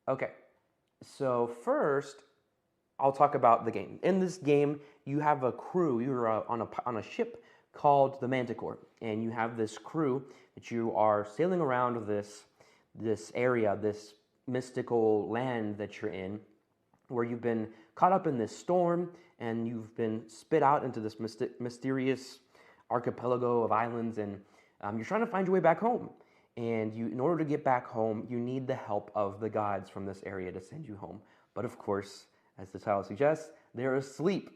Okay, so first, I'll talk about the game. In this game, you have a crew. You're on a ship called the Manticore, and you have this crew that you are sailing around this area, this mystical land that you're in, where you've been caught up in this storm, and you've been spit out into this mysterious archipelago of islands, and you're trying to find your way back home. And in order to get back home, you need the help of the gods from this area to send you home. But of course, as the title suggests, they're asleep.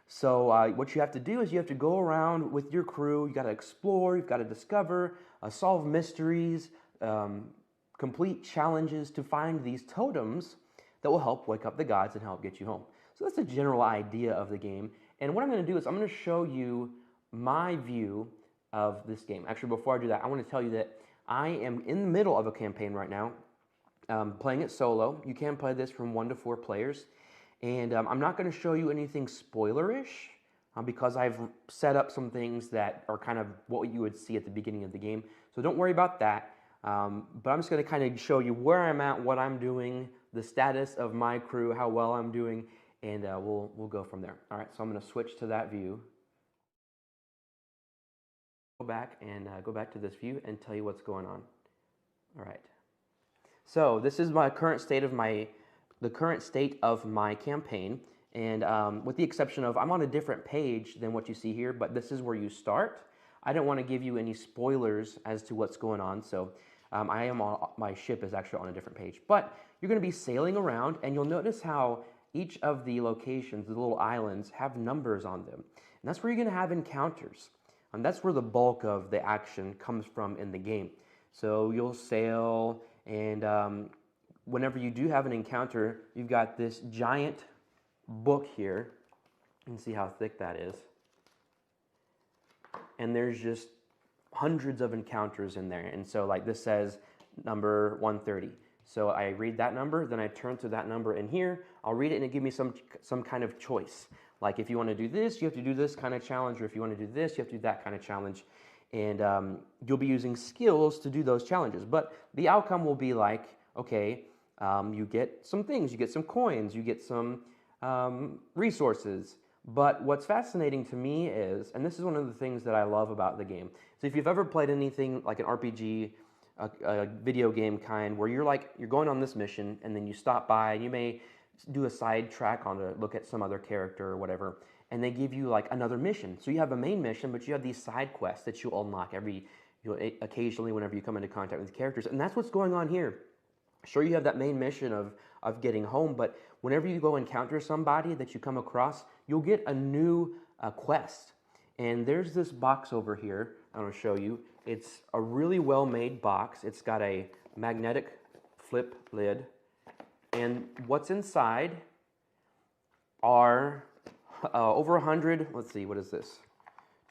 So what you have to do is you have to go around with your crew. You got to explore. You've got to discover, solve mysteries, complete challenges to find these totems that will help wake up the gods and help get you home. So that's the general idea of the game. And what I'm going to do is I'm going to show you my view of this game. Actually, before I do that, I want to tell you that I am in the middle of a campaign right now, playing it solo. You can play this from 1 to 4 players. And I'm not going to show you anything spoilerish because I've set up some things that are kind of what you would see at the beginning of the game. So don't worry about that. But I'm just going to kind of show you where I'm at, what I'm doing, the status of my crew, how well I'm doing, and we'll go from there. All right, so I'm going to switch to that view. Go back and go back to this view and tell you what's going on. All right. So this is my current state of my campaign, and with the exception of I'm on a different page than what you see here, but this is where you start. I don't want to give you any spoilers as to what's going on, so my ship is actually on a different page. But you're going to be sailing around, and you'll notice how each of the locations, the little islands, have numbers on them. And that's where you're going to have encounters. And that's where the bulk of the action comes from in the game. So you'll sail, and whenever you do have an encounter, you've got this giant book here. You can see how thick that is. And there's just hundreds of encounters in there. And so like this says number 130. So I read that number, then I turn to that number in here. I'll read it and it gives me some kind of choice. Like if you want to do this, you have to do this kind of challenge, or if you want to do this, you have to do that kind of challenge. And you'll be using skills to do those challenges. But the outcome will be like, okay, you get some things, you get some coins, you get some resources. But what's fascinating to me is, and this is one of the things that I love about the game, so if you've ever played anything like an RPG, a video game kind, where you're going on this mission, and then you stop by, and you may do a side track on to look at some other character or whatever, and they give you like another mission. So you have a main mission, but you have these side quests that you unlock occasionally whenever you come into contact with the characters, and that's what's going on here. Sure, you have that main mission of getting home, but whenever you go encounter somebody that you come across, you'll get a new quest. And there's this box over here I want to show you. It's a really well-made box. It's got a magnetic flip lid. And what's inside are over 100, let's see, what is this?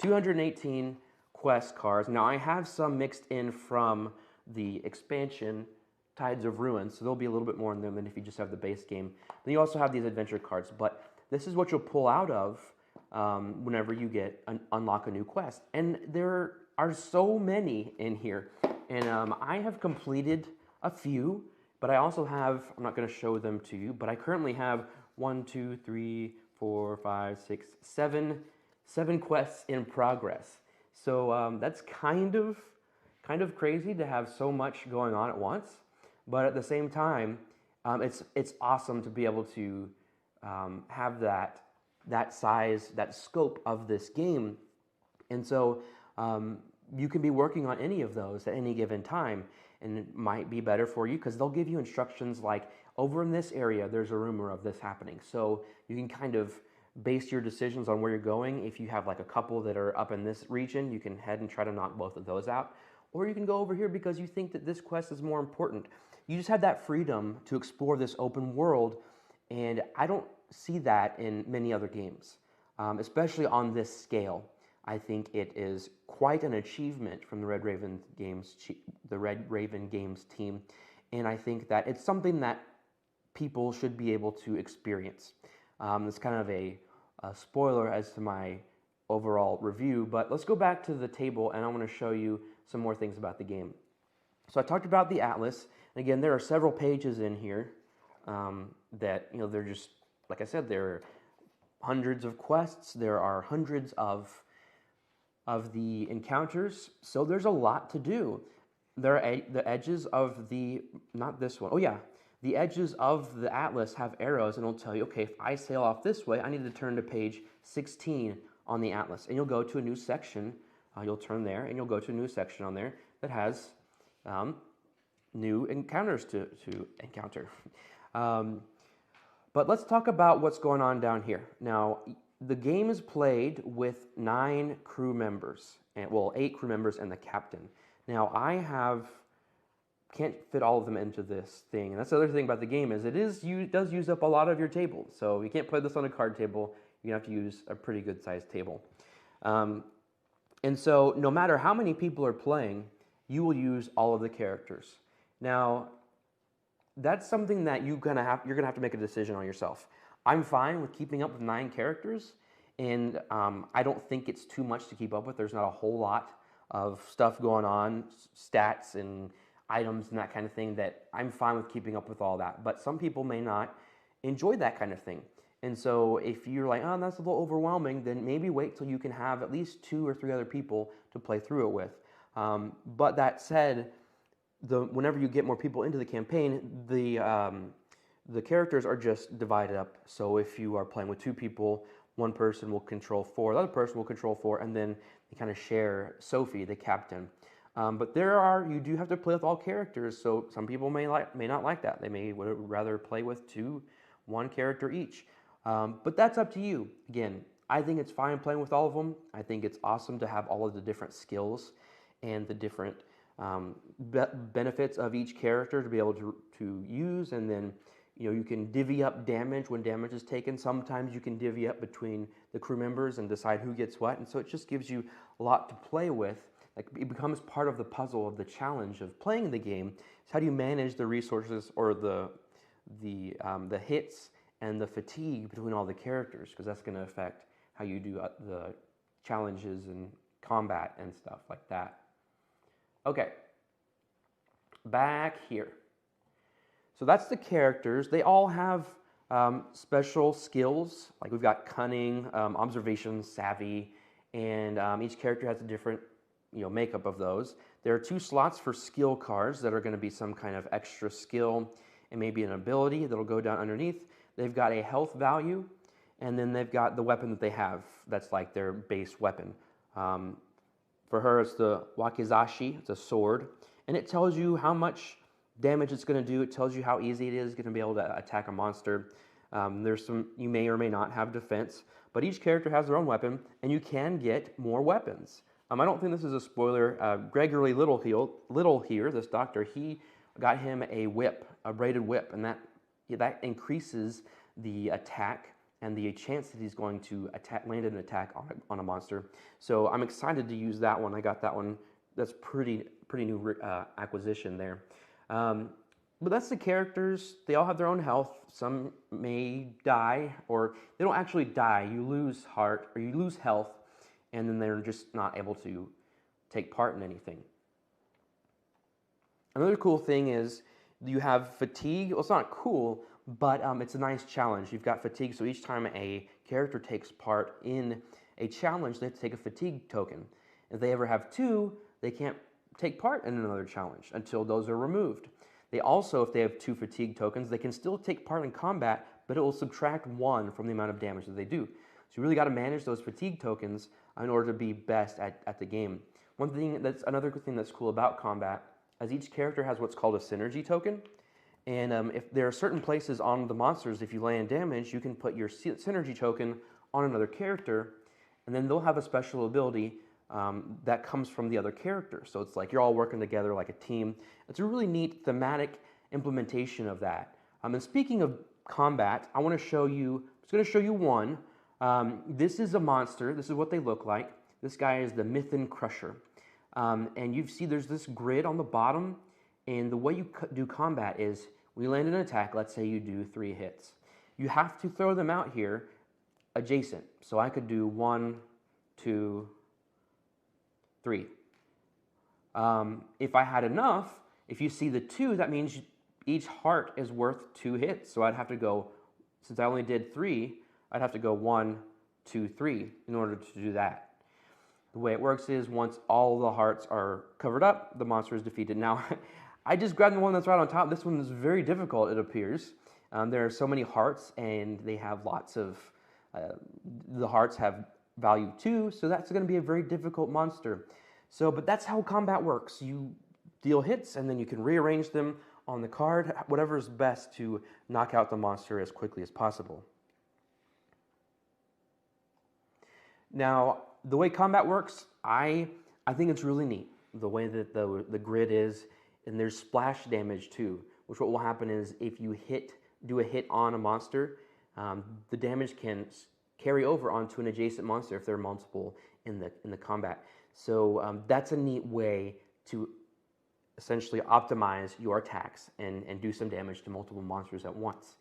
218 quest cards. Now, I have some mixed in from the expansion Tides of Ruin, so there'll be a little bit more in them than if you just have the base game. Then you also have these adventure cards, but this is what you'll pull out of whenever you unlock a new quest. And there are so many in here, and I have completed a few, but I also have, I'm not going to show them to you, but I currently have 1, 2, 3, 4, 5, 6, 7 quests in progress. So that's kind of crazy to have so much going on at once. But at the same time, it's awesome to be able to have that size, that scope of this game. And so you can be working on any of those at any given time. And it might be better for you because they'll give you instructions like, over in this area, there's a rumor of this happening. So you can kind of base your decisions on where you're going. If you have like a couple that are up in this region, you can head and try to knock both of those out. Or you can go over here because you think that this quest is more important. You just have that freedom to explore this open world, and I don't see that in many other games, especially on this scale. I think it is quite an achievement from the Red Raven Games team, and I think that it's something that people should be able to experience. It's kind of a spoiler as to my overall review, but let's go back to the table, and I want to show you some more things about the game. So I talked about the atlas. Again, there are several pages in here. that, they're just, like I said, there are hundreds of quests, there are hundreds of the encounters, so there's a lot to do. There are the edges of the, not this one, oh yeah, the edges of the atlas have arrows, and it'll tell you, okay, if I sail off this way, I need to turn to page 16 on the atlas, and you'll go to a new section, you'll turn there, and you'll go to a new section on there that has new encounters to encounter. But let's talk about what's going on down here. Now, the game is played with 9 crew members, and, well, 8 crew members and the captain. Now, can't fit all of them into this thing, and that's the other thing about the game is it does use up a lot of your table. So you can't play this on a card table. You have to use a pretty good sized table. And so no matter how many people are playing, you will use all of the characters. Now, that's something that you're gonna have to make a decision on yourself. I'm fine with keeping up with 9 characters, and I don't think it's too much to keep up with. There's not a whole lot of stuff going on, stats and items and that kind of thing, that I'm fine with keeping up with all that. But some people may not enjoy that kind of thing. And so if you're like, oh, that's a little overwhelming, then maybe wait till you can have at least 2 or 3 other people to play through it with. But that said, whenever you get more people into the campaign, the characters are just divided up. So if you are playing with 2 people, one person will control 4, the other person will control 4, and then they kind of share Sophie, the captain. But you do have to play with all characters, so some people may not like that. They may rather play with 1 character each. But that's up to you. Again, I think it's fine playing with all of them. I think it's awesome to have all of the different skills and the different benefits of each character to be able to use, and then you can divvy up damage when damage is taken. Sometimes you can divvy up between the crew members and decide who gets what, and so it just gives you a lot to play with. Like, it becomes part of the puzzle of the challenge of playing the game. Is how do you manage the resources or the hits and the fatigue between all the characters, because that's going to affect how you do the challenges and combat and stuff like that. Okay, back here. So that's the characters. They all have special skills. Like, we've got cunning, observation, savvy, and each character has a different makeup of those. There are 2 slots for skill cards that are going to be some kind of extra skill and maybe an ability that'll go down underneath. They've got a health value, and then they've got the weapon that they have that's like their base weapon. For her, it's the wakizashi, it's a sword, and it tells you how much damage it's going to do. It tells you how easy it is going to be able to attack a monster. You may or may not have defense, but each character has their own weapon, and you can get more weapons. I don't think this is a spoiler. Gregory Little here, this doctor, he got him a whip, a braided whip, and that increases the attack and the chance that he's going to land an attack on a monster. So I'm excited to use that one. I got that one. That's pretty new acquisition there. But that's the characters. They all have their own health. Some may die, or they don't actually die. You lose heart, or you lose health, and then they're just not able to take part in anything. Another cool thing is you have fatigue. Well, it's not cool, but it's a nice challenge. You've got fatigue, so each time a character takes part in a challenge, they have to take a fatigue token. If they ever have 2, they can't take part in another challenge until those are removed. They also, if they have 2 fatigue tokens, they can still take part in combat, but it will subtract 1 from the amount of damage that they do. So you really got to manage those fatigue tokens in order to be best at the game. Another thing that's cool about combat is each character has what's called a synergy token. And if there are certain places on the monsters, if you land damage, you can put your synergy token on another character, and then they'll have a special ability that comes from the other character. So it's like you're all working together like a team. It's a really neat thematic implementation of that. And speaking of combat, I'm going to show you one. This is a monster. This is what they look like. This guy is the Mythen Crusher. And you see there's this grid on the bottom, and the way you do combat is when you land an attack, let's say you do 3 hits. You have to throw them out here adjacent. So I could do 1, 2, 3. If I had enough, if you see the 2, that means each heart is worth 2 hits. So I'd have to go, since I only did 3, I'd have to go 1, 2, 3 in order to do that. The way it works is once all the hearts are covered up, the monster is defeated. Now, I just grabbed the one that's right on top. This one is very difficult, it appears. There are so many hearts, and they have lots of, the hearts have value 2, so that's going to be a very difficult monster. So, but that's how combat works. You deal hits, and then you can rearrange them on the card, whatever is best to knock out the monster as quickly as possible. Now, the way combat works, I think it's really neat, the way that the grid is, and there's splash damage too, which what will happen is if you do a hit on a monster, the damage can carry over onto an adjacent monster if there are multiple in the combat. So that's a neat way to essentially optimize your attacks and do some damage to multiple monsters at once.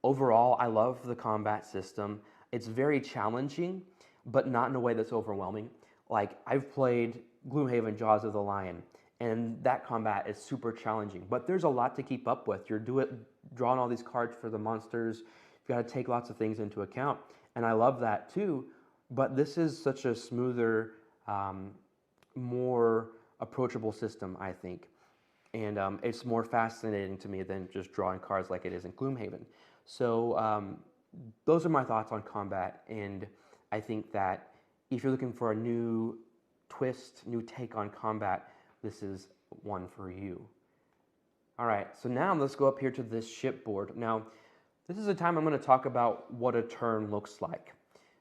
Overall, I love the combat system. It's very challenging, but not in a way that's overwhelming. Like, I've played Gloomhaven Jaws of the Lion, and that combat is super challenging, but there's a lot to keep up with. You're drawing all these cards for the monsters. You've got to take lots of things into account, and I love that too, but this is such a smoother, more approachable system, I think, and it's more fascinating to me than just drawing cards like it is in Gloomhaven. So those are my thoughts on combat, and I think that if you're looking for a new twist, new take on combat, this is one for you. All right, so now let's go up here to this shipboard. Now, this is a time I'm going to talk about what a turn looks like.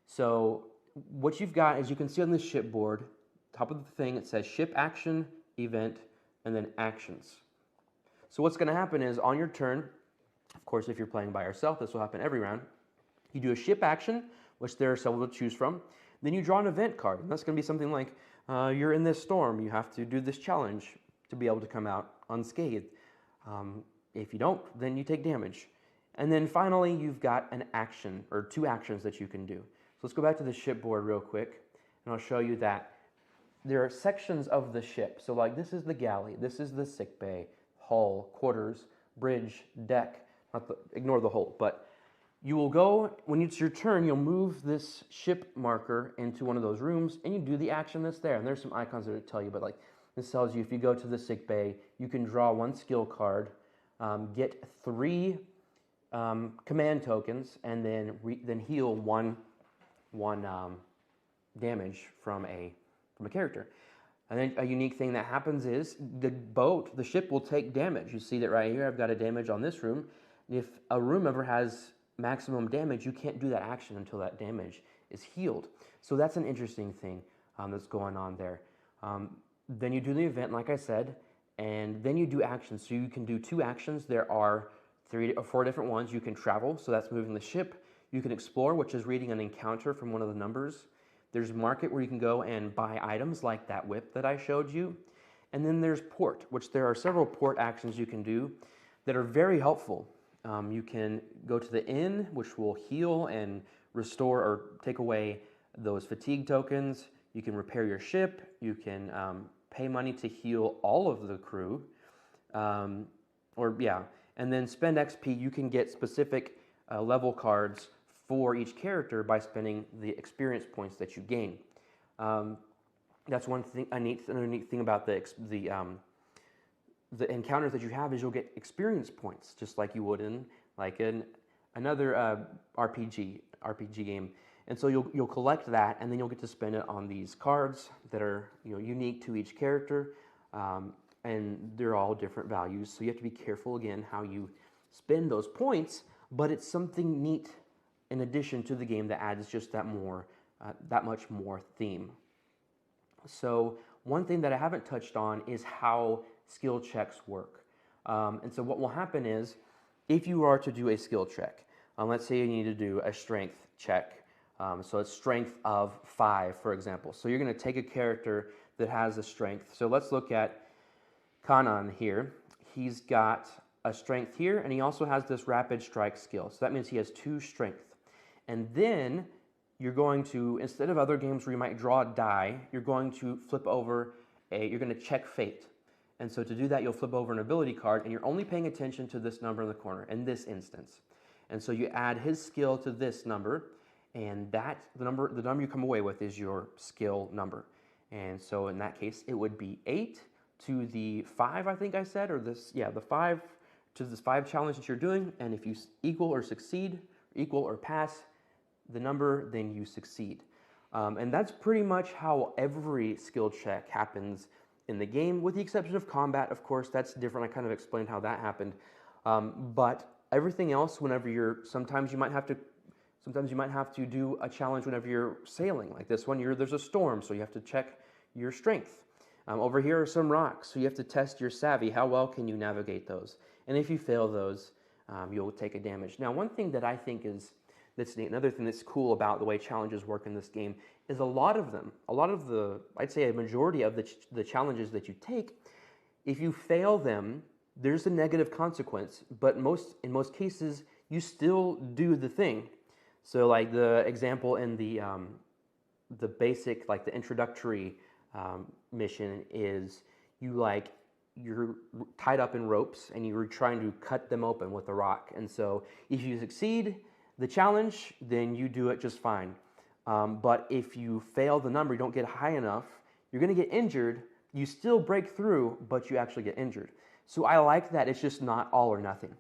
So what you've got, as you can see on this shipboard, top of the thing, it says ship action, event, and then actions. So what's going to happen is on your turn, of course, if you're playing by yourself, this will happen every round. You do a ship action, which there are several to choose from. Then you draw an event card, and that's going to be something like, you're in this storm, you have to do this challenge to be able to come out unscathed. If you don't, then you take damage. And then finally, you've got an action, or 2 actions that you can do. So let's go back to the shipboard real quick, and I'll show you that there are sections of the ship. So like this is the galley, this is the sick bay, hull, quarters, bridge, deck, ignore the hull, but you will go, when it's your turn, you'll move this ship marker into one of those rooms, and you do the action that's there. And there's some icons that tell you, but like this tells you if you go to the sick bay, you can draw 1 skill card, get 3 command tokens, and then heal one damage from a character. And then a unique thing that happens is the ship will take damage. You see that right here. I've got a damage on this room. If a room ever has maximum damage, you can't do that action until that damage is healed. So that's an interesting thing that's going on there. Then you do the event, like I said, and then you do actions. So you can do 2 actions. There are 3 or 4 different ones. You can travel, so that's moving the ship. You can explore, which is reading an encounter from one of the numbers. There's market, where you can go and buy items like that whip that I showed you. And then there's port, which there are several port actions you can do that are very helpful. You can go to the inn, which will heal and restore or take away those fatigue tokens. You can repair your ship. You can pay money to heal all of the crew. And then spend XP. You can get specific level cards for each character by spending the experience points that you gain. That's one thing. Another neat thing about the encounters that you have is you'll get experience points, just like you would in another RPG game. And so you'll collect that, and then you'll get to spend it on these cards that are unique to each character, and they're all different values. So you have to be careful again how you spend those points. But it's something neat in addition to the game that adds just that much more theme. So one thing that I haven't touched on is how skill checks work. And so what will happen is, if you are to do a skill check, let's say you need to do a strength check. So it's strength of 5, for example. So you're going to take a character that has a strength. So let's look at Kanan here. He's got a strength here, and he also has this rapid strike skill. So that means he has 2 strength. And then you're going to, instead of other games where you might draw a die, you're going to flip over you're going to check fate. And so to do that, you'll flip over an ability card, and you're only paying attention to this number in the corner, in this instance. And so you add his skill to this number, and the number you come away with is your skill number. And so in that case, it would be 8 to the 5, I think I said, or this, yeah, the 5 to this 5 challenge that you're doing. And if you equal or pass the number, then you succeed. And that's pretty much how every skill check happens in the game, with the exception of combat. Of course, that's different. I kind of explained how that happened. But everything else, whenever sometimes you might have to do a challenge whenever you're sailing. Like this one, there's a storm, so you have to check your strength. Over here are some rocks, so you have to test your savvy. How well can you navigate those? And if you fail those, you'll take a damage. Now, one thing that I think that's neat, another thing that's cool about the way challenges work in this game is I'd say a majority of the challenges that you take, if you fail them, there's a negative consequence, but in most cases, you still do the thing. So like the example in the basic, like the introductory mission is you're tied up in ropes and you're trying to cut them open with a rock. And so if you succeed the challenge, then you do it just fine. But if you fail the number, you don't get high enough, you're going to get injured. You still break through, but you actually get injured. So I like that it's just not all or nothing.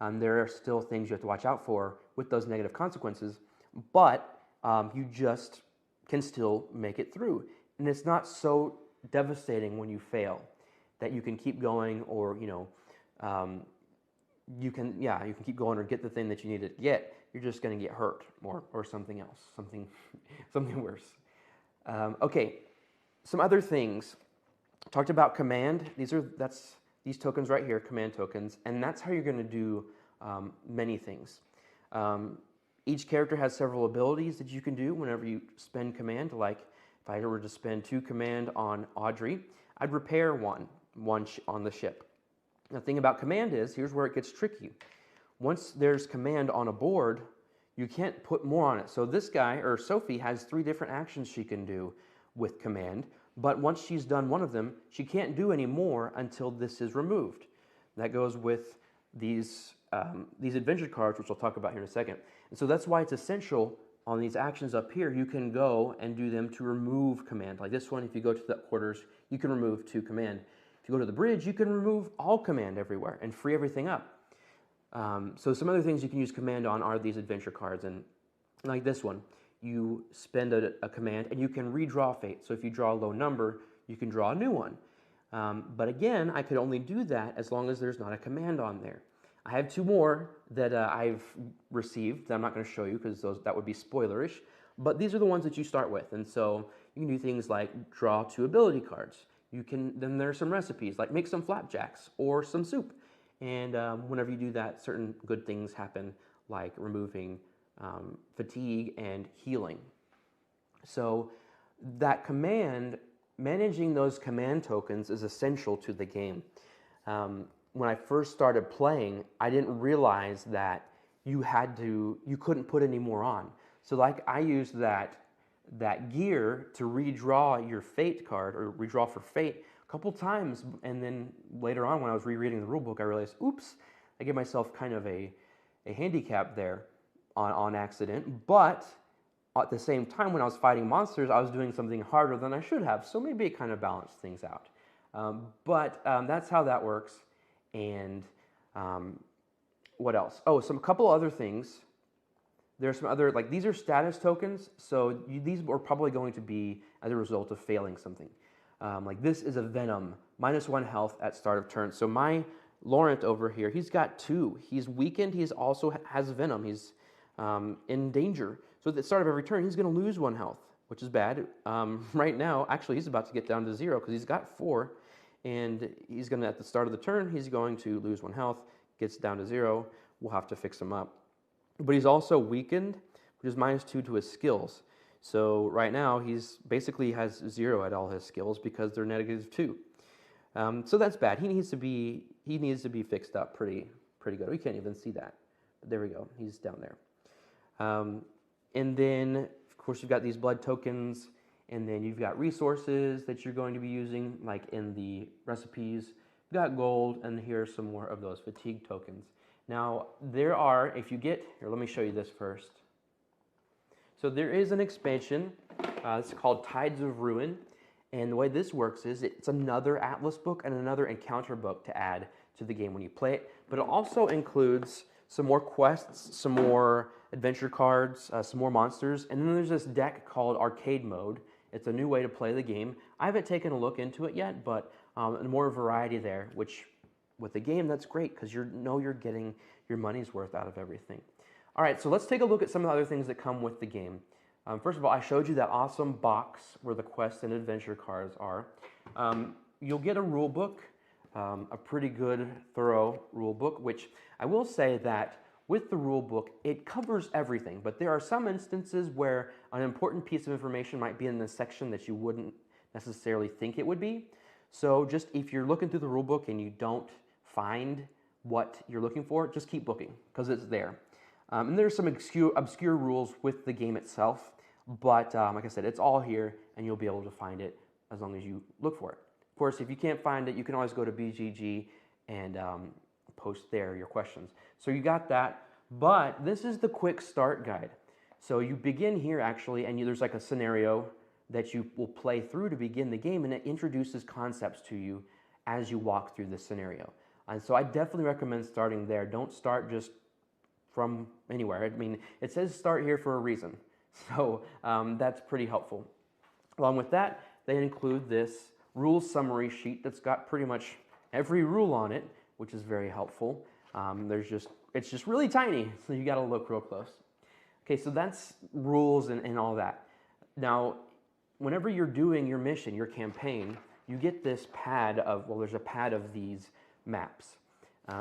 There are still things you have to watch out for with those negative consequences, but you just can still make it through. And it's not so devastating when you fail that you can keep going, or you can keep going or get the thing that you need to get. You're just going to get hurt or something else, something worse. Okay, some other things. Talked about command. These tokens right here, command tokens, and that's how you're going to do many things. Each character has several abilities that you can do whenever you spend command. Like if I were to spend 2 command on Audrey, I'd repair one on the ship. The thing about command is, here's where it gets tricky. Once there's command on a board, you can't put more on it. So this guy, or Sophie, has 3 different actions she can do with command, but once she's done one of them, she can't do any more until this is removed. That goes with these adventure cards, which I'll talk about here in a second. And so that's why it's essential on these actions up here, you can go and do them to remove command. Like this one, if you go to the quarters, you can remove 2 command. If you go to the bridge, you can remove all command everywhere and free everything up. So some other things you can use command on are these adventure cards. And like this one, you spend a command and you can redraw fate. So if you draw a low number, you can draw a new one. But again, I could only do that as long as there's not a command on there. I have 2 more that I've received that I'm not going to show you because that would be spoilerish. But these are the ones that you start with. And so you can do things like draw 2 ability cards. Then there are some recipes, like make some flapjacks or some soup. And whenever you do that, certain good things happen, like removing fatigue and healing. So that command, managing those command tokens is essential to the game. When I first started playing, I didn't realize that you couldn't put any more on. So like I used that gear to redraw your fate card, or redraw for fate, a couple times, and then later on when I was rereading the rulebook, I realized, oops, I gave myself kind of a handicap there on accident, but at the same time when I was fighting monsters, I was doing something harder than I should have, so maybe it kind of balanced things out. But that's how that works. And what else? Oh, a couple other things. There's some other, like these are status tokens, so these are probably going to be as a result of failing something. Like this is a Venom, -1 health at start of turn. So my Laurent over here, he's got 2. He's weakened, he's also has Venom, he's in danger. So at the start of every turn, he's going to lose 1 health, which is bad. Right now, actually, he's about to get down to 0 because he's got 4. And he's going to, at the start of the turn, he's going to lose 1 health, gets down to 0. We'll have to fix him up. But he's also weakened, which is -2 to his skills. So right now, he's basically has 0 at all his skills because they're -2. So that's bad. He needs to be fixed up pretty good. We can't even see that. But there we go. He's down there. And then, of course, you've got these blood tokens. And then you've got resources that you're going to be using, like in the recipes. You've got gold, and here's some more of those fatigue tokens. Now, there are, if you get, here, let me show you this first. So there is an expansion, it's called Tides of Ruin, and the way this works is it's another Atlas book and another encounter book to add to the game when you play it, but it also includes some more quests, some more adventure cards, some more monsters, and then there's this deck called Arcade Mode. It's a new way to play the game. I haven't taken a look into it yet, but more variety there, which with the game, that's great because you know you're getting your money's worth out of everything. All right, so let's take a look at some of the other things that come with the game. First of all, I showed you that awesome box where the quest and adventure cards are. You'll get a rule book, a pretty good, thorough rule book, which I will say that with the rule book, it covers everything, but there are some instances where an important piece of information might be in this section that you wouldn't necessarily think it would be. So just if you're looking through the rule book and you don't find what you're looking for, just keep looking because it's there. And there's some obscure rules with the game itself, but like I said, it's all here and you'll be able to find it as long as you look for it. Of course, if you can't find it, you can always go to BGG and post there your questions. So you got that, but this is the quick start guide. So you begin here actually, and there's like a scenario that you will play through to begin the game, and it introduces concepts to you as you walk through this scenario. And so I definitely recommend starting there. Don't start just from anywhere. I mean, it says start here for a reason. So that's pretty helpful. Along with that, they include this rules summary sheet that's got pretty much every rule on it, which is very helpful. It's just really tiny, so you gotta look real close. Okay, so that's rules and all that. Now, whenever you're doing your mission, your campaign, you get this pad of, well, there's a pad of these maps.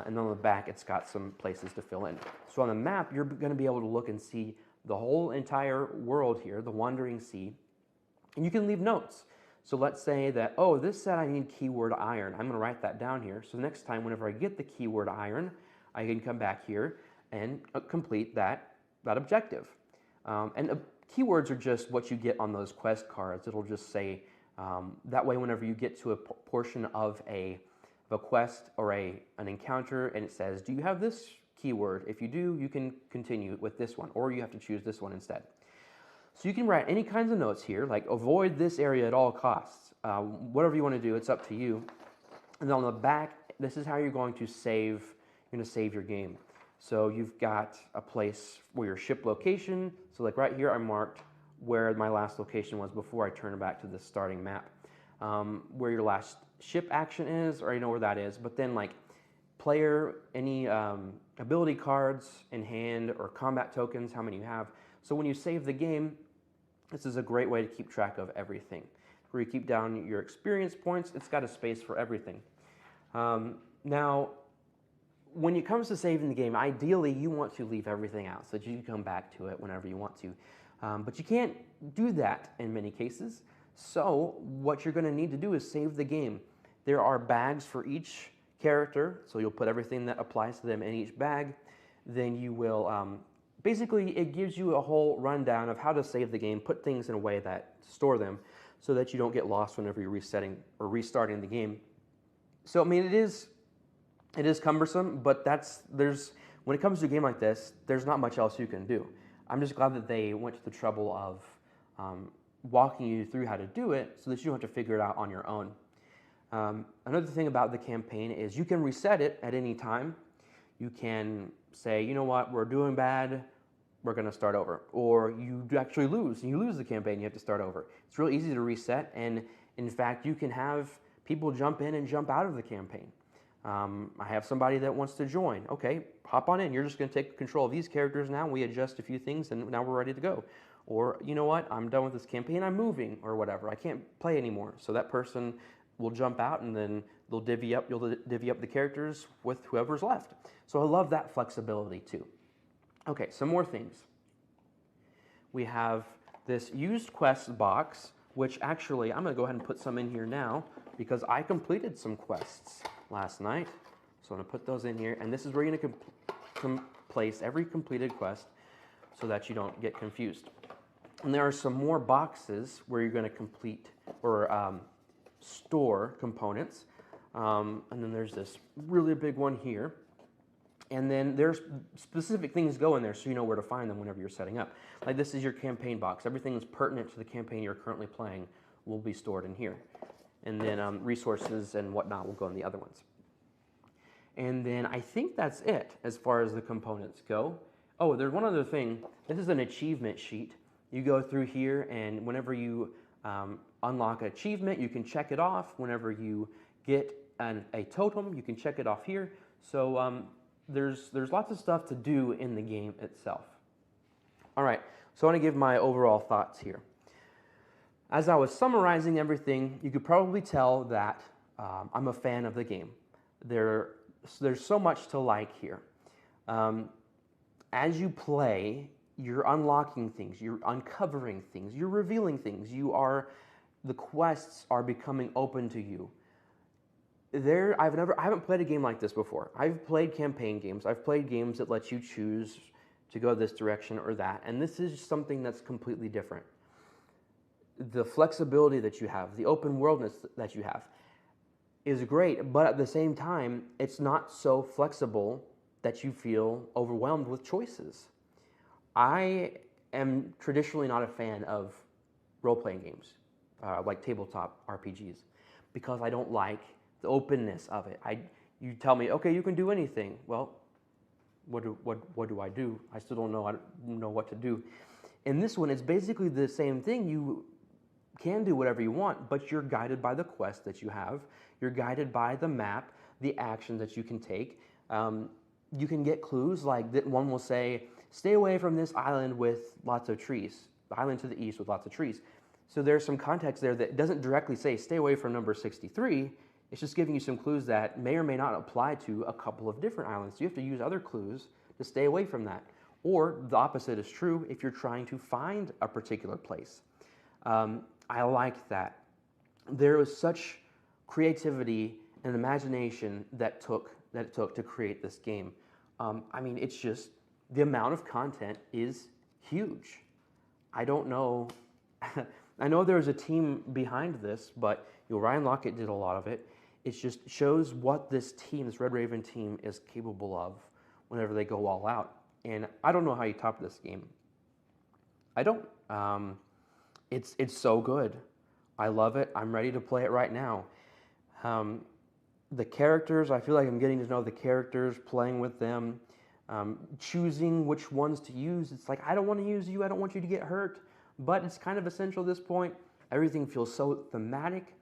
And on the back, it's got some places to fill in. So on the map, you're gonna be able to look and see the whole entire world here, the Wandering Sea, and you can leave notes. So let's say that, oh, this said I need keyword iron. I'm gonna write that down here. So next time, whenever I get the keyword iron, I can come back here and complete that objective. Keywords are just what you get on those quest cards. It'll just say, that way whenever you get to a portion of a quest or an encounter and it says, do you have this keyword? If you do, you can continue with this one, or you have to choose this one instead. So you can write any kinds of notes here, like avoid this area at all costs. Whatever you want to do, it's up to you. And then on the back, this is how you're going to save. You're going to save your game. So you've got a place where your ship location. So like right here, I marked where my last location was before I turn back to the starting map. Where your last ship action is, or you know where that is. But then like player, any ability cards in hand or combat tokens, how many you have. So when you save the game, this is a great way to keep track of everything. Where you keep down your experience points, it's got a space for everything. Now, when it comes to saving the game, ideally you want to leave everything out so that you can come back to it whenever you want to. But you can't do that in many cases. So what you're going to need to do is save the game. There are bags for each character, so you'll put everything that applies to them in each bag. Then you will, basically it gives you a whole rundown of how to save the game, put things in a way that store them so that you don't get lost whenever you're resetting or restarting the game. So I mean, it is cumbersome, but when it comes to a game like this, there's not much else you can do. I'm just glad that they went to the trouble of walking you through how to do it so that you don't have to figure it out on your own. Another thing about the campaign is you can reset it at any time. You can say, you know what, we're doing bad, we're going to start over. Or you actually lose, and you lose the campaign, you have to start over. It's real easy to reset, and in fact, you can have people jump in and jump out of the campaign. I have somebody that wants to join. Okay, hop on in. You're just going to take control of these characters now. We adjust a few things, and now we're ready to go. Or, you know what, I'm done with this campaign, I'm moving, or whatever. I can't play anymore. So that person will jump out, and then you'll divvy up the characters with whoever's left. So I love that flexibility too. Okay, some more things. We have this used quest box, which actually, I'm going to go ahead and put some in here now because I completed some quests last night. So I'm going to put those in here, and this is where you're going to place every completed quest so that you don't get confused. And there are some more boxes where you're going to complete or store components. And then there's this really big one here. And then there's specific things go in there so you know where to find them whenever you're setting up. Like this is your campaign box. Everything that's pertinent to the campaign you're currently playing will be stored in here. And then resources and whatnot will go in the other ones. And then I think that's it as far as the components go. Oh, there's one other thing. This is an achievement sheet. You go through here, and whenever you unlock an achievement, you can check it off. Whenever you get a totem, you can check it off here. So there's lots of stuff to do in the game itself. All right, so I want to give my overall thoughts here. As I was summarizing everything, you could probably tell that I'm a fan of the game. There's so much to like here. As you play, you're unlocking things, you're uncovering things, you're revealing things. The quests are becoming open to you. I haven't played a game like this before. I've played campaign games. I've played games that let you choose to go this direction or that, and this is something that's completely different. The flexibility that you have, the open worldness that you have is great, but at the same time, it's not so flexible that you feel overwhelmed with choices. I am traditionally not a fan of role-playing games, like tabletop RPGs, because I don't like the openness of it. You tell me, okay, you can do anything. Well, what do I do? I still don't know. I don't know what to do. In this one, it's basically the same thing. You can do whatever you want, but you're guided by the quest that you have. You're guided by the map, the actions that you can take. You can get clues, like that one will say, stay away from this island with lots of trees, the island to the east with lots of trees. So there's some context there that doesn't directly say, stay away from number 63. It's just giving you some clues that may or may not apply to a couple of different islands. So you have to use other clues to stay away from that. Or the opposite is true if you're trying to find a particular place. I like that. There was such creativity and imagination that it took to create this game. I mean, it's just, the amount of content is huge. I don't know, I know there's a team behind this, but Ryan Lockett did a lot of it. It just shows what this team, this Red Raven team, is capable of whenever they go all out. And I don't know how you top this game. I don't. It's so good. I love it. I'm ready to play it right now. The characters, I feel like I'm getting to know the characters, playing with them, choosing which ones to use. It's like, I don't want to use you. I don't want you to get hurt. But it's kind of essential at this point. Everything feels so thematic.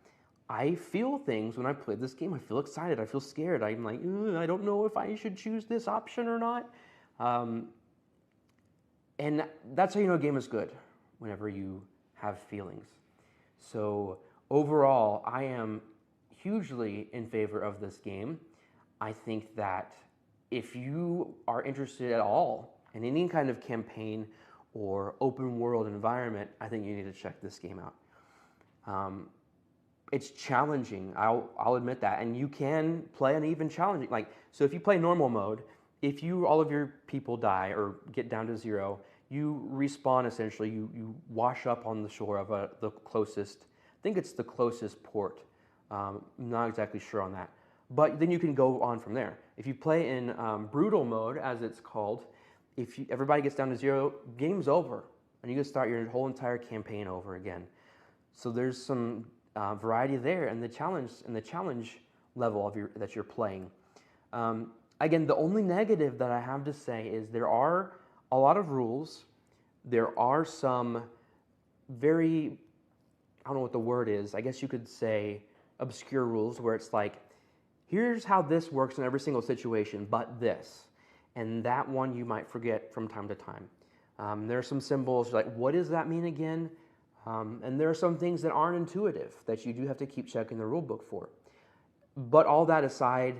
I feel things when I play this game. I feel excited. I feel scared. I'm like, I don't know if I should choose this option or not. And that's how you know a game is good, whenever you have feelings. So overall, I am hugely in favor of this game. I think that if you are interested at all in any kind of campaign or open world environment, I think you need to check this game out. It's challenging, I'll admit that, and you can play an even challenging, so if you play normal mode, if all of your people die or get down to 0, you respawn essentially, you wash up on the shore of the closest, I think it's the closest port, I'm not exactly sure on that, but then you can go on from there. If you play in brutal mode, as it's called, everybody gets down to 0, game's over, and you can start your whole entire campaign over again. So there's some variety there, and the challenge level that you're playing. Again, the only negative that I have to say is there are a lot of rules. There are some very, I don't know what the word is, I guess you could say obscure rules, where it's like, here's how this works in every single situation, but this. And that one you might forget from time to time. There are some symbols, like, what does that mean again? And there are some things that aren't intuitive that you do have to keep checking the rule book for. But all that aside,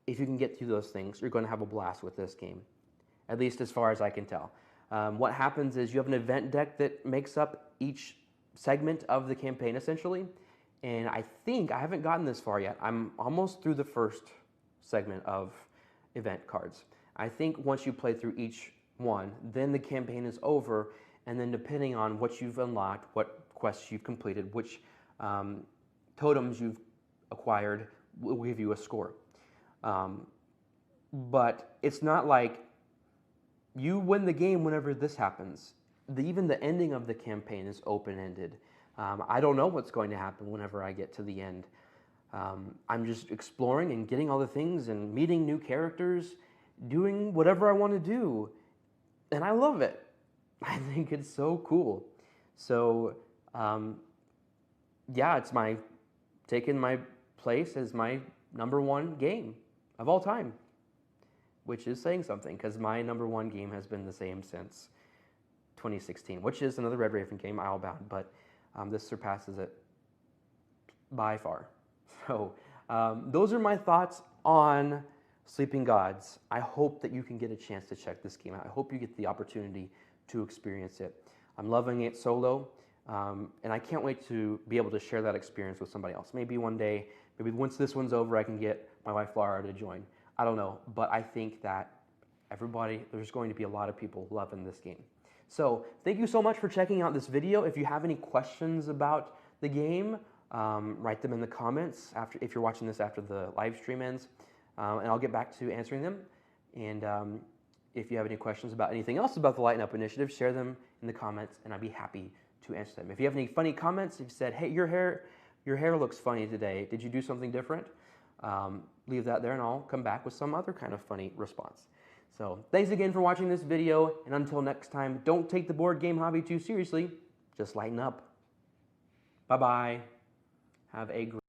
if you can get through those things, you're going to have a blast with this game, at least as far as I can tell. What happens is you have an event deck that makes up each segment of the campaign, essentially. And I think, I haven't gotten this far yet, I'm almost through the first segment of event cards. I think once you play through each one, then the campaign is over, and then depending on what you've unlocked, what quests you've completed, which totems you've acquired, will give you a score. But it's not like you win the game whenever this happens. Even the ending of the campaign is open-ended. I don't know what's going to happen whenever I get to the end. I'm just exploring and getting all the things and meeting new characters, doing whatever I want to do, and I love it. I think it's so cool. So, yeah, it's taken my place as my #1 game of all time, which is saying something, because my #1 game has been the same since 2016, which is another Red Raven game, Islebound, but this surpasses it by far. So those are my thoughts on Sleeping Gods. I hope that you can get a chance to check this game out. I hope you get the opportunity to experience it. I'm loving it solo, and I can't wait to be able to share that experience with somebody else. Maybe one day, maybe once this one's over, I can get my wife Lara to join. I don't know, but I think that there's going to be a lot of people loving this game. So thank you so much for checking out this video. If you have any questions about the game, write them in the comments if you're watching this after the live stream ends, and I'll get back to answering them. And if you have any questions about anything else about the Lighten Up initiative, share them in the comments, and I'd be happy to answer them. If you have any funny comments, if you said, hey, your hair looks funny today, did you do something different? Leave that there, and I'll come back with some other kind of funny response. So thanks again for watching this video, and until next time, don't take the board game hobby too seriously. Just lighten up. Bye-bye. Have a great